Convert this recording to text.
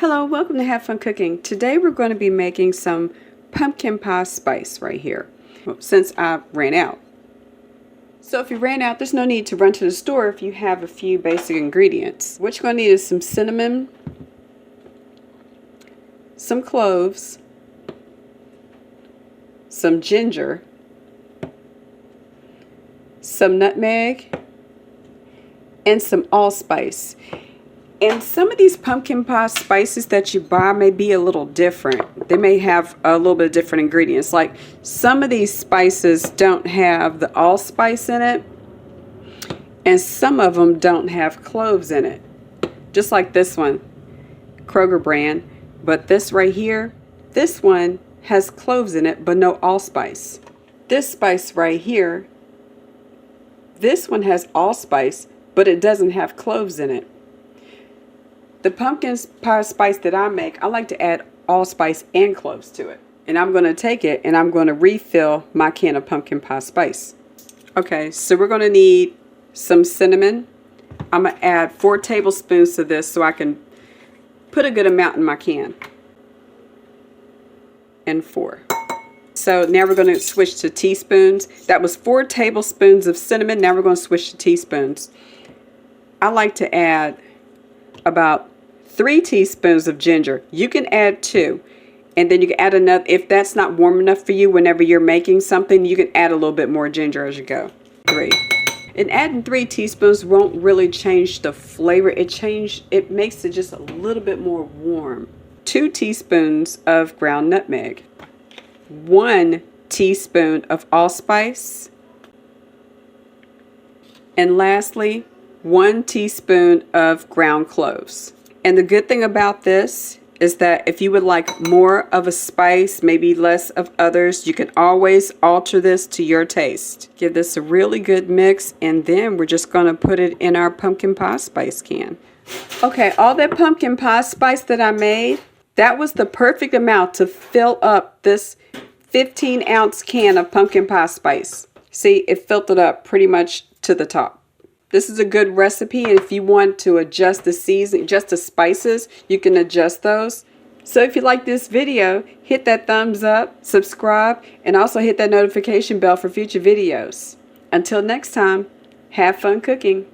Hello, welcome to Have Fun Cooking. Today we're going to be making some pumpkin pie spice right here, since I ran out. So if you ran out, there's no need to run to the store if you have a few basic ingredients. What you're going to need is some cinnamon, some cloves, some ginger, some nutmeg, and some allspice. And some of these pumpkin pie spices that you buy may be a little different. They may have a little bit of different ingredients. Like some of these spices don't have the allspice in it, and some of them don't have cloves in it. Just like this one, Kroger brand. But this right here, this one has cloves in it, but no allspice. This spice right here, this one has allspice, but it doesn't have cloves in it. The pumpkin pie spice that I make, I like to add allspice and cloves to it. And I'm going to take it and I'm going to refill my can of pumpkin pie spice. Okay, so we're going to need some cinnamon. I'm going to add 4 tablespoons to this so I can put a good amount in my can. And 4. So now we're going to switch to teaspoons. That was 4 tablespoons of cinnamon. Now we're going to switch to teaspoons. I like to add about 3 teaspoons of ginger. You can add 2, and then you can add another. If that's not warm enough for you, whenever you're making something, you can add a little bit more ginger as you go. 3. And adding 3 teaspoons won't really change the flavor. It makes it just a little bit more warm. 2 teaspoons of ground nutmeg, 1 teaspoon of allspice, and lastly 1 teaspoon of ground cloves. And the good thing about this is that if you would like more of a spice, maybe less of others, you can always alter this to your taste. Give this a really good mix, and then we're just going to put it in our pumpkin pie spice can. Okay, all that pumpkin pie spice that I made, that was the perfect amount to fill up this 15-ounce can of pumpkin pie spice. See, it filled it up pretty much to the top. This is a good recipe, and if you want to adjust the seasoning, just the spices, you can adjust those. So if you like this video, hit that thumbs up, subscribe, and also hit that notification bell for future videos. Until next time, have fun cooking.